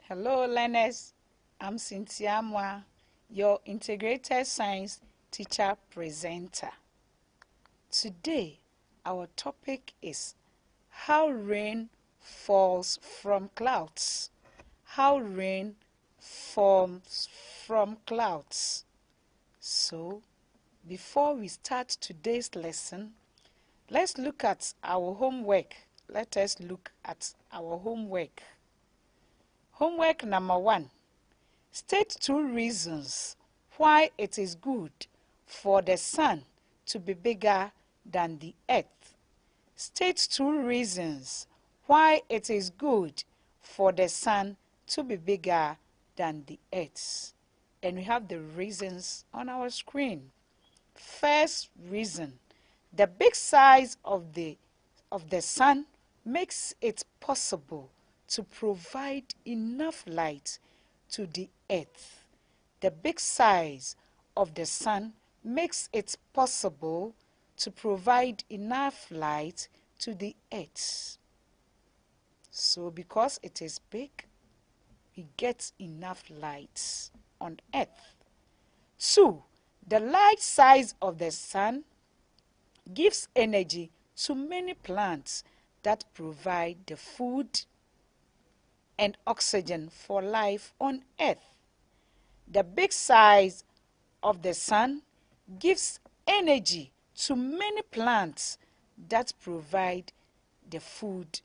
Hello learners, I'm Cynthia Mwa, your integrated science teacher presenter. Today, our topic is how rain falls from clouds. How rain forms from clouds. So, before we start today's lesson, let's look at our homework. Let us look at our homework. Homework number 1. State 2 reasons why it is good for the sun to be bigger than the earth. State 2 reasons why it is good for the sun to be bigger than the earth. And we have the reasons on our screen. First reason, the big size of the sun makes it possible to provide enough light to the earth. The big size of the sun makes it possible to provide enough light to the earth. So because it is big, we get enough light on earth. 2. The large size of the sun gives energy to many plants that provide the food and oxygen for life on earth. The big size of the sun gives energy to many plants that provide the food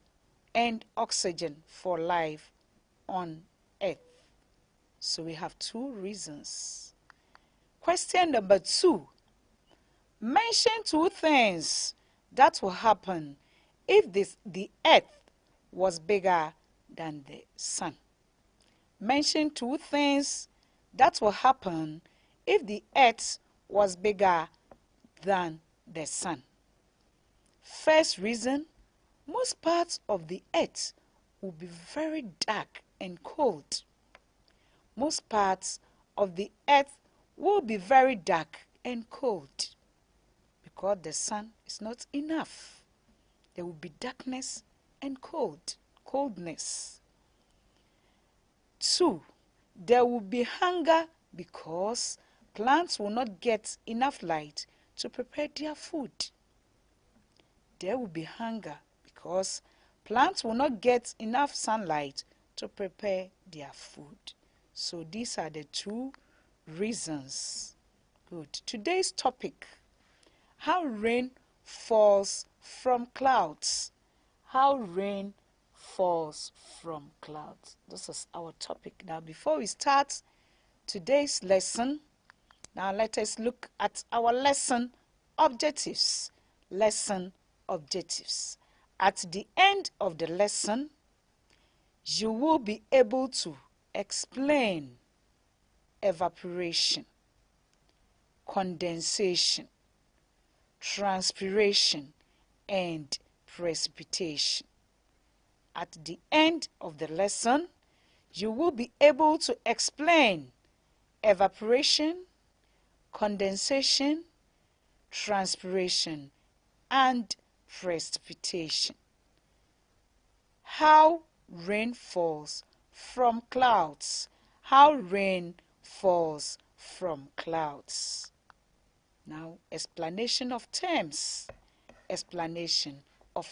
and oxygen for life on earth. So we have 2 reasons. Question number 2. Mention 2 things that will happen if the earth was bigger than the sun. Mention 2 things that will happen if the earth was bigger than the sun. First reason, most parts of the earth will be very dark and cold. Most parts of the earth will be very dark and cold because the sun is not enough. There will be darkness and coldness. 2. There will be hunger because plants will not get enough light to prepare their food. There will be hunger because plants will not get enough sunlight to prepare their food. So these are the 2 reasons. Good. Today's topic, how rain falls from clouds. How rain falls from clouds. This is our topic. Now, before we start today's lesson, now let us look at our lesson objectives. Lesson objectives. At the end of the lesson, you will be able to explain evaporation, condensation, transpiration, and precipitation. At the end of the lesson, you will be able to explain evaporation, condensation, transpiration, and precipitation. How rain falls from clouds. How rain falls from clouds. Now, explanation of terms. Explanation of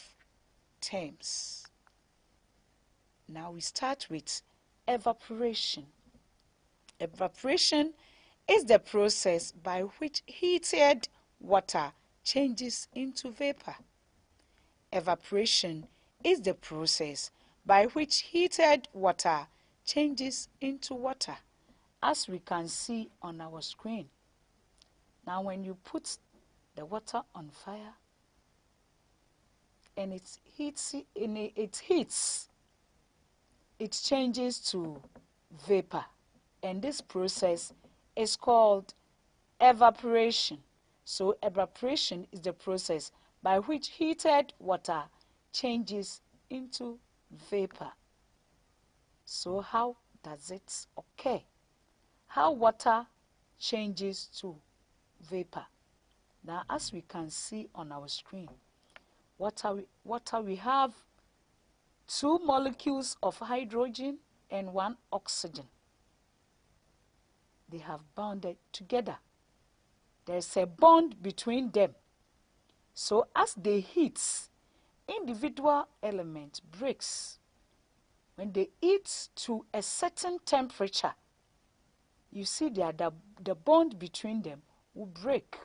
terms. Now we start with evaporation. Evaporation is the process by which heated water changes into vapor. Evaporation is the process by which heated water changes into water, as we can see on our screen. Now when you put the water on fire and it heats, it changes to vapor, and this process is called evaporation. So evaporation is the process by which heated water changes into vapor. So how does it occur? How water changes to vapor. Now, as we can see on our screen, water we have 2 molecules of hydrogen and one oxygen. They have bonded together. There's a bond between them. So as they heat, individual element breaks. When they heat to a certain temperature, you see that the bond between them will break,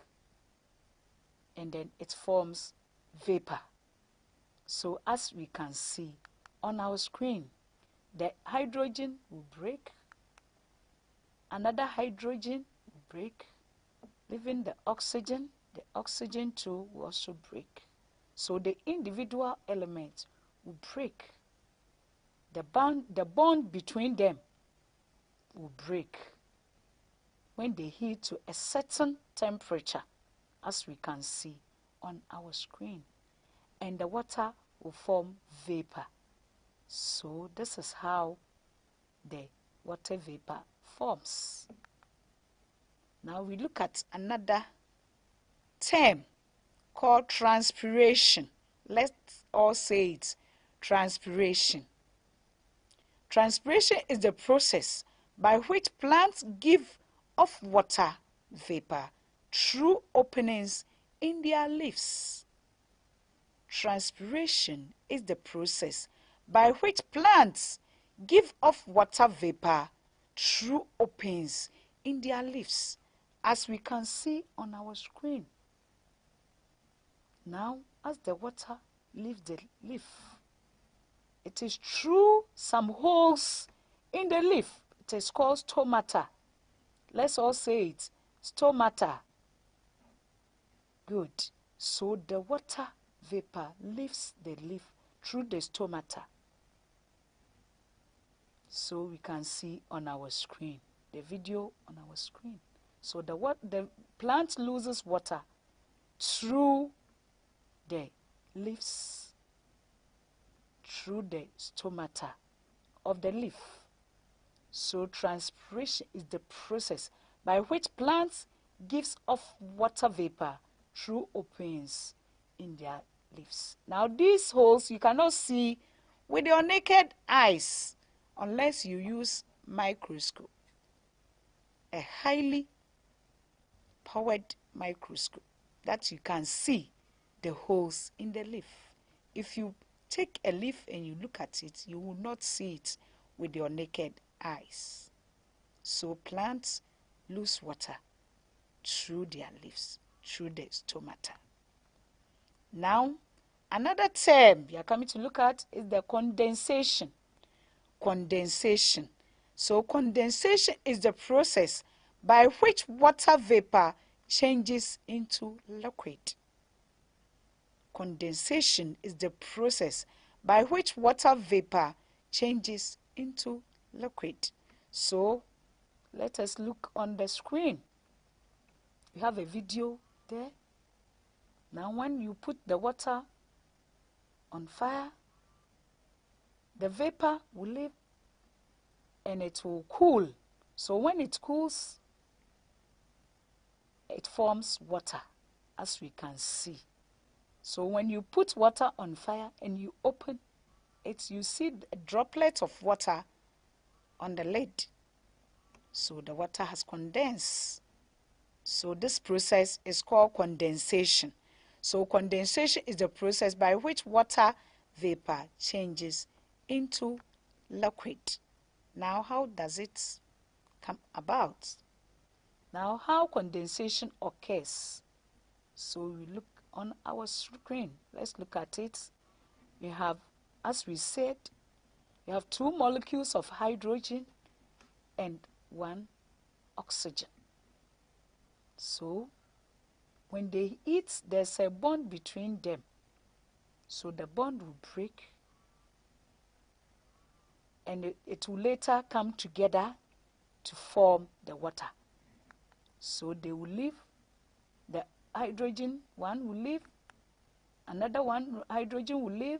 and then it forms vapor. So as we can see on our screen, the hydrogen will break, another hydrogen will break, leaving the oxygen too will also break. So the individual elements will break. The bond between them will break when they heat to a certain temperature, as we can see on our screen, and the water will form vapor. So this is how the water vapor forms. Now we look at another term called transpiration. Let's all say it, transpiration. Transpiration is the process by which plants give off water vapor through openings in their leaves. Transpiration is the process by which plants give off water vapor through openings in their leaves, as we can see on our screen. Now, as the water leaves the leaf, it is through some holes in the leaf. It is called stomata. Let's all say it, stomata. Good. So the water vapor leaves the leaf through the stomata. So we can see on our screen, the video on our screen. So the plant loses water through the leaves, through the stomata of the leaf. So transpiration is the process by which plants gives off water vapor through openings in their leaves. Now these holes you cannot see with your naked eyes unless you use microscope, a highly powered microscope, that you can see the holes in the leaf. If you take a leaf and you look at it, you will not see it with your naked eyes. So plants lose water through their leaves, through the stomata. Now, another term we are coming to look at is the condensation. Condensation. So condensation is the process by which water vapor changes into liquid. Condensation is the process by which water vapor changes into liquid. So let us look on the screen. We have a video there. Now when you put the water on fire, the vapor will leave and it will cool. So when it cools, it forms water, as we can see. So when you put water on fire and you open it, you see a droplet of water on the lid. So the water has condensed. So this process is called condensation. So condensation is the process by which water vapor changes into liquid. Now how does it come about? Now how condensation occurs? So we look on our screen. Let's look at it. We have, as we said, we have two molecules of hydrogen and one oxygen. So when they heat, there's a bond between them. So the bond will break and it will later come together to form the water. So they will leave, the hydrogen one will leave, another one hydrogen will leave,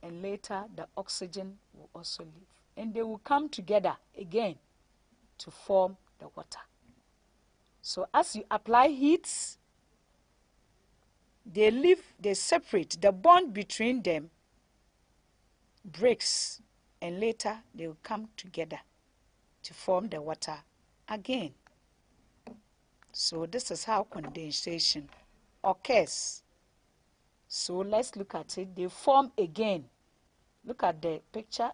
and later the oxygen will also leave. And they will come together again to form the water. So as you apply heat, they separate, the bond between them breaks and later they will come together to form the water again. So this is how condensation occurs. So let's look at it. They form again. Look at the picture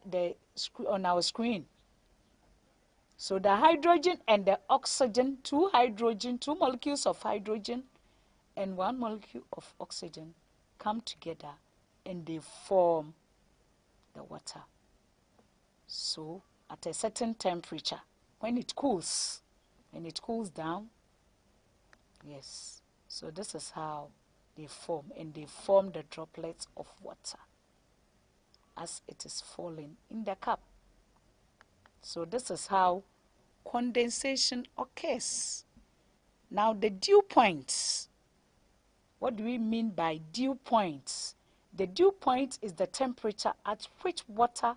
on our screen. So the hydrogen and the oxygen, two molecules of hydrogen and one molecule of oxygen come together and they form the water. So at a certain temperature, when it cools down, yes, so this is how they form, and they form the droplets of water as it is falling in the cup. So this is how condensation occurs. Now the dew points. What do we mean by dew points? The dew point is the temperature at which water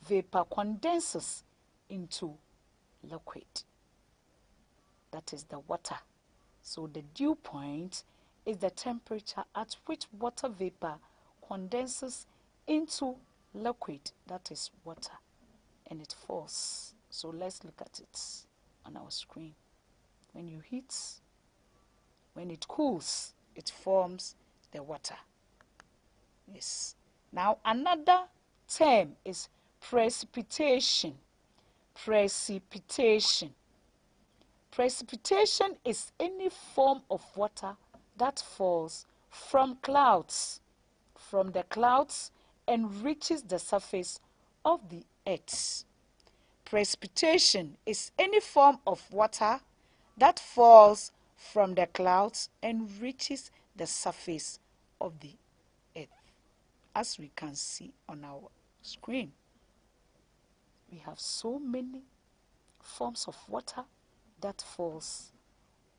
vapor condenses into liquid. That is the water. So the dew point is the temperature at which water vapor condenses into liquid, that is water, and it falls. So let's look at it on our screen. When you heat, when it cools, it forms the water. Yes. Now another term is precipitation. Precipitation. Precipitation is any form of water that falls from the clouds and reaches the surface of the earth. Precipitation is any form of water that falls from the clouds and reaches the surface of the earth. As we can see on our screen, we have so many forms of water that falls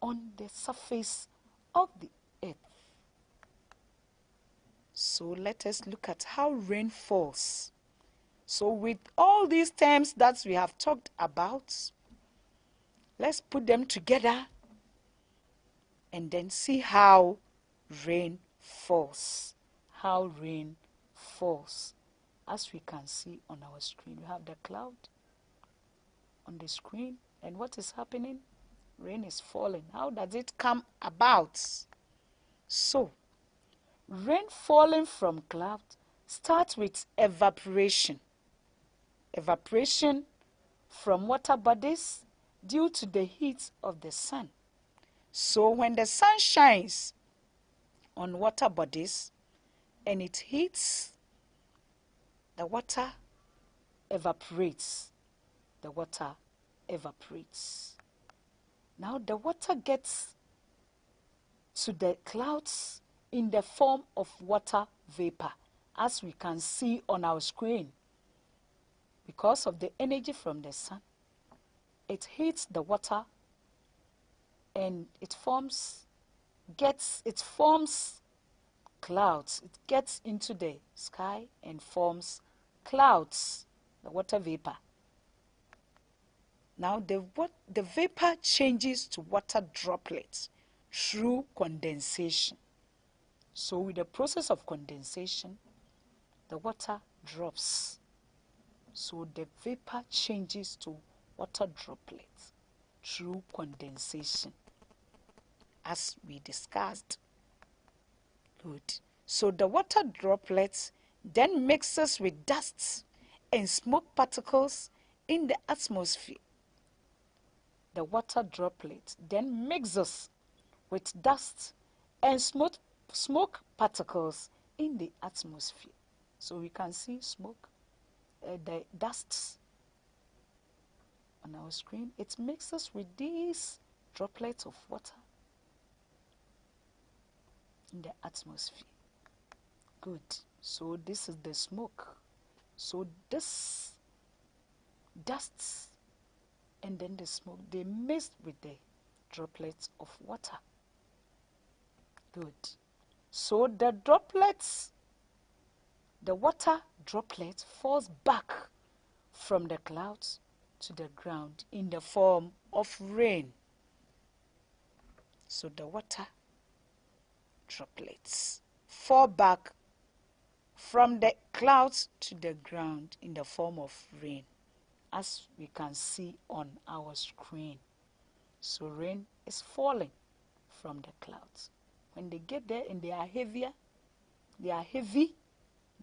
on the surface of the earth. So let us look at how rain falls. So with all these terms that we have talked about, let's put them together and then see how rain falls. How rain falls. As we can see on our screen, we have the cloud on the screen, and what is happening? Rain is falling. How does it come about? So, rain falling from cloud starts with evaporation. Evaporation from water bodies due to the heat of the sun. So when the sun shines on water bodies and it heats, the water evaporates. The water evaporates. Now the water gets to the clouds in the form of water vapor, as we can see on our screen. Because of the energy from the sun, it hits the water and it forms clouds. It gets into the sky and forms clouds, the water vapor. Now the vapor changes to water droplets through condensation. So with the process of condensation, the water drops. So the vapor changes to water droplets through condensation, as we discussed. Good. So the water droplets then mixes with dust and smoke particles in the atmosphere. The water droplet then mixes with dust and smoke particles in the atmosphere. So we can see smoke, the dust on our screen. It mixes with these droplets of water in the atmosphere. Good. So this is the smoke. So this dust and then the smoke, they mix with the droplets of water. Good. So the water droplet falls back from the clouds to the ground in the form of rain. So the water droplets fall back from the clouds to the ground in the form of rain, as we can see on our screen. So rain is falling from the clouds. When they get there and they are heavy,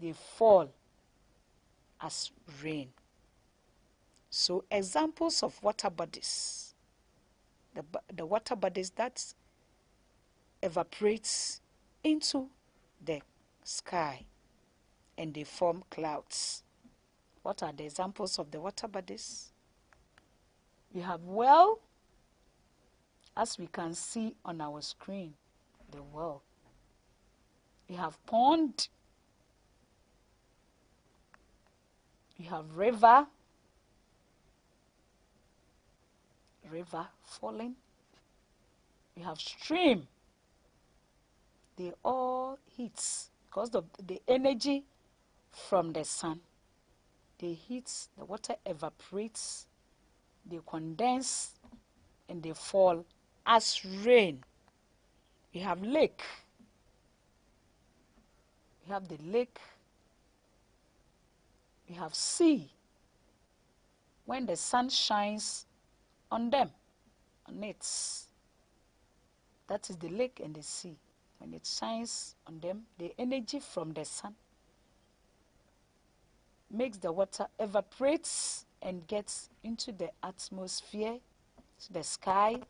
they fall as rain. So examples of water bodies. The water bodies that evaporates into the sky and they form clouds. What are the examples of the water bodies? We have well, as we can see on our screen, the well. We have pond. We have river falling. We have stream. They all heat because of the energy from the sun. They heat, the water evaporates, they condense, and they fall as rain. We have lake. We have the lake. We have sea. When the sun shines on them, on it, that is the lake and the sea. When it shines on them, the energy from the sun makes the water evaporates and gets into the atmosphere, to the sky,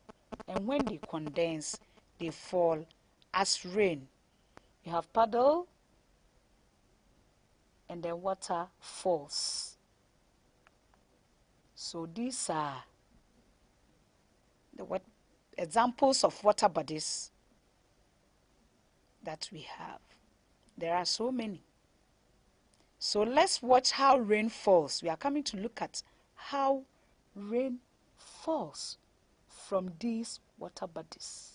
and when they condense, they fall as rain. You have puddle, and the water falls. So these are the examples of water bodies that we have. There are so many. So let's watch how rain falls. We are coming to look at how rain falls from these water bodies.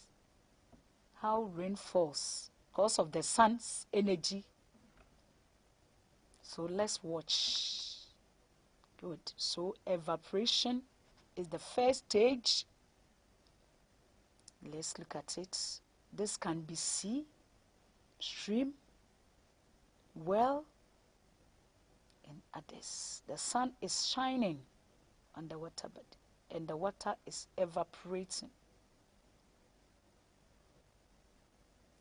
How rain falls because of the sun's energy. So let's watch. Good. So evaporation is the first stage. Let's look at it. This can be sea, stream, well, and others. The sun is shining on the water body and the water is evaporating.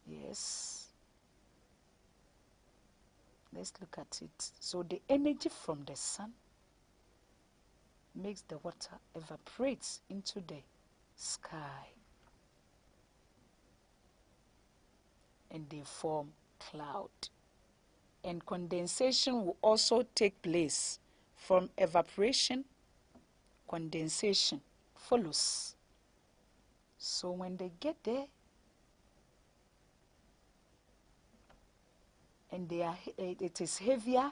Yes. Let's look at it. So the energy from the sun makes the water evaporate into the sky and they form cloud. And condensation will also take place. From evaporation, condensation follows. So when they get there and it is heavier,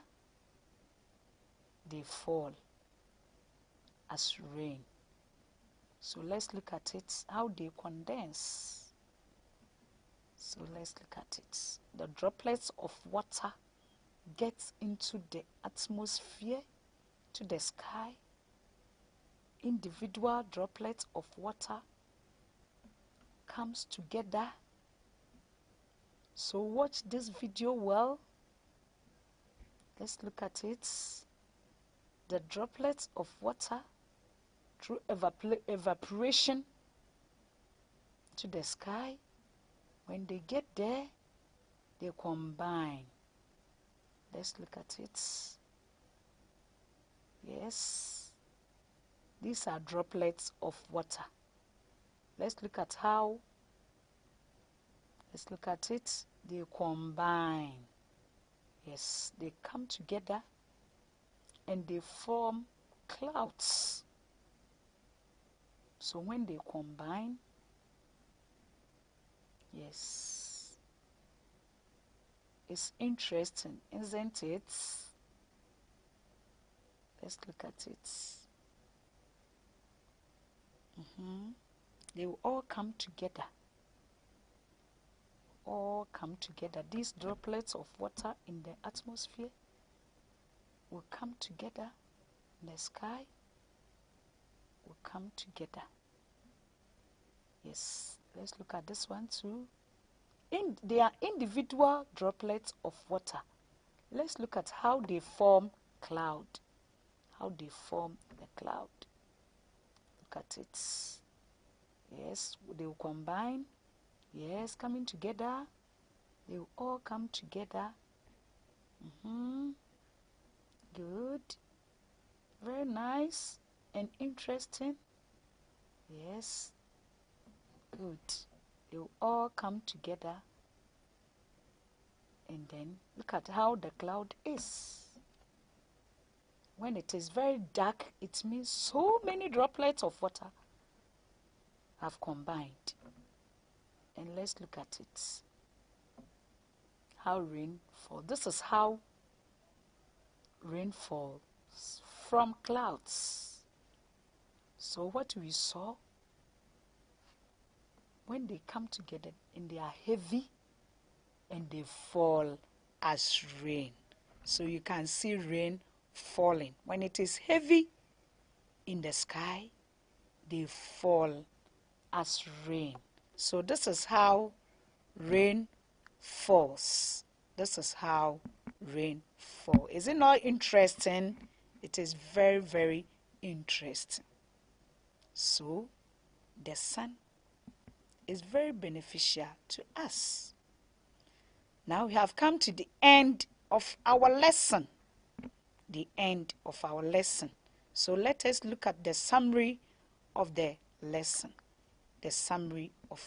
they fall as rain. So let's look at it, how they condense. So let's look at it. The droplets of water get into the atmosphere, to the sky. Individual droplets of water comes together. So watch this video well. Let's look at it. The droplets of water through evaporation to the sky. When they get there, they combine. Let's look at it. Yes. These are droplets of water. Let's look at how. Let's look at it. They combine. Yes, they come together and they form clouds. So when they combine, yes, it's interesting, isn't it? Let's look at it. They will all come together. All come together. These droplets of water in the atmosphere will come together in the sky, will come together. Yes, let's look at this one too. They are individual droplets of water. let's look at how they form cloud. How they form the cloud. Look at it. Yes, they will combine. Yes, coming together. They will all come together. Good. Very nice and interesting. Yes. Good. They will all come together. And then look at how the cloud is. When it is very dark, it means so many droplets of water have combined. And let's look at it. How rain falls. This is how rain falls from clouds. So what we saw, when they come together and they are heavy and they fall as rain. So you can see rain falling. When it is heavy in the sky, they fall as rain. So this is how rain falls. This is how rain falls. Is it not interesting? It is very, very interesting. So the sun is very beneficial to us. Now we have come to the end of our lesson. The end of our lesson. So let us look at the summary of the lesson. The summary of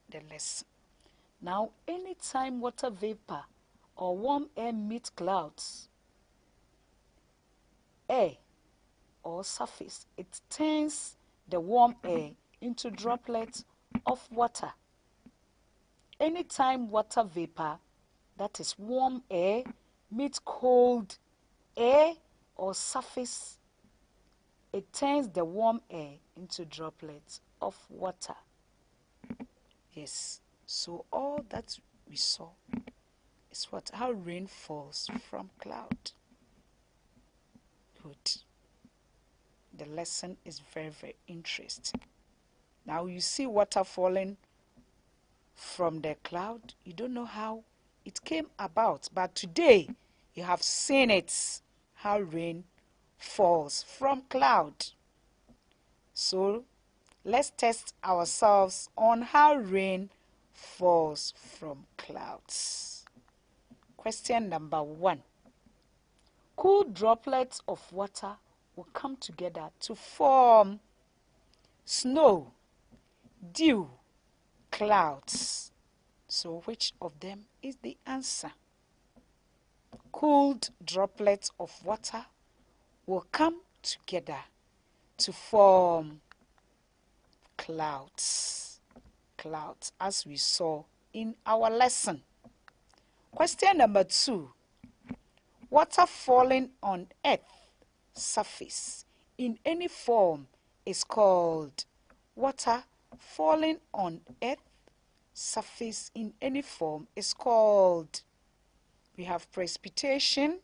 the lesson. Now, anytime water vapor or warm air meet clouds, air or surface, it turns the warm air into droplets of water. Anytime water vapor, that is warm air, meets cold air or surface, it turns the warm air into droplets of water. Yes, so all that we saw is how rain falls from cloud. Good. The lesson is very, very interesting. Now you see water falling from the cloud. You don't know how it came about, but today you have seen it, how rain falls from cloud. So let's test ourselves on how rain falls from clouds. Question number 1. Cool droplets of water will come together to form snow, dew, clouds. So which of them is the answer? Cooled droplets of water will come together to form clouds. Clouds, as we saw in our lesson. Question number 2. Water falling on earth surface in any form is called water falling on earth surface in any form is called. We have precipitation,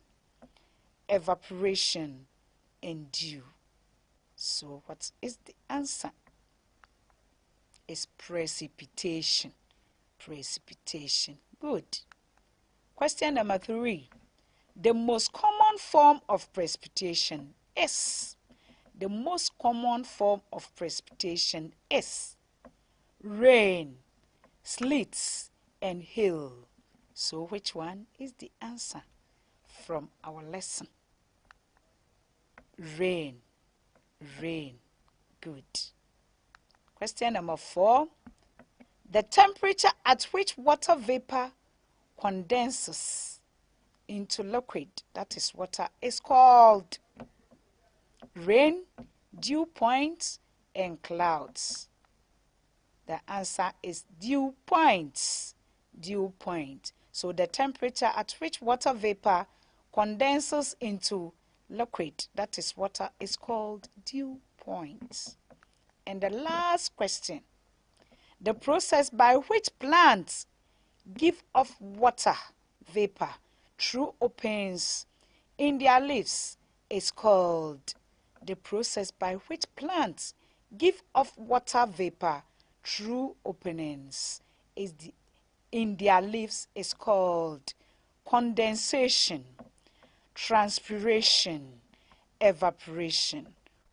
evaporation, and dew. So what is the answer? It's precipitation. Precipitation. Good. Question number 3. The most common form of precipitation is. The most common form of precipitation is rain, sleet, and hail. So which one is the answer from our lesson? Rain. Rain. Good. Question number 4. The temperature at which water vapor condenses into liquid, that is water, is called rain, dew points, and clouds. The answer is dew points. Dew point. So the temperature at which water vapor condenses into liquid, that is water, is called dew points. And the last question. The process by which plants give off water vapor through openings in their leaves is called. The process by which plants give off water vapor through openings in their leaves is called condensation. transpiration, evaporation.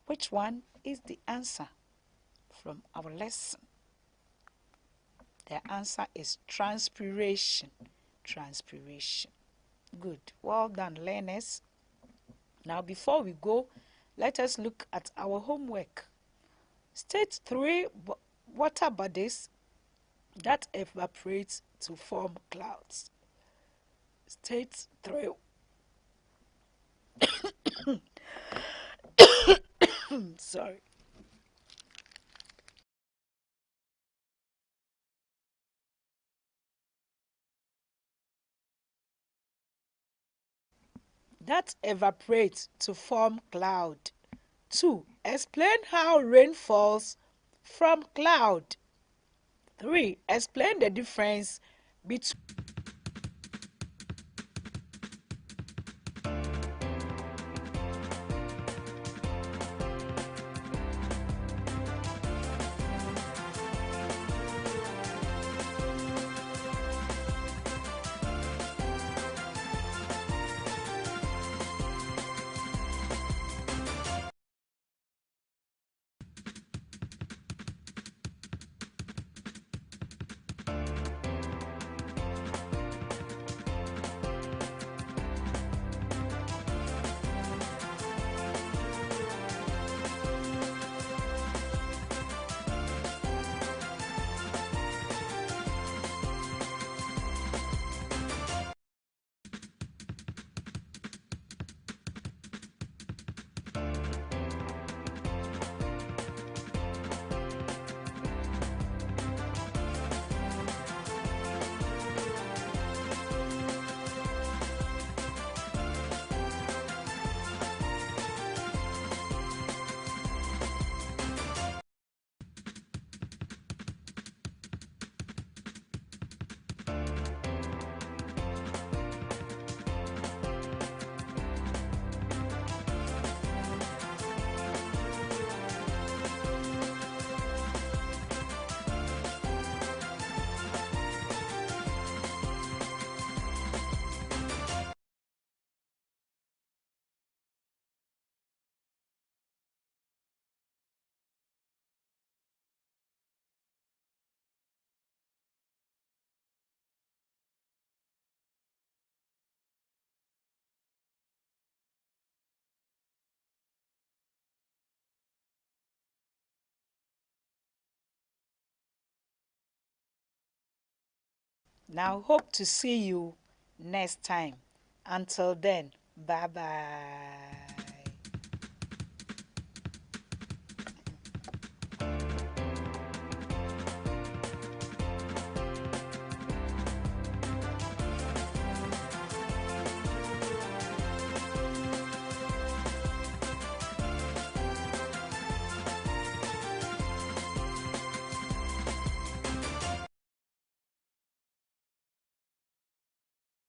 Which one is the answer from our lesson? The answer is transpiration. Transpiration. Good. Well done, learners. Now, before we go, let us look at our homework. State 3 water bodies that evaporate to form clouds. State 3. Sorry. That evaporate to form cloud. 2. Explain how rain falls from cloud. 3. Explain the difference between Now, hope to see you next time. Until then, bye bye.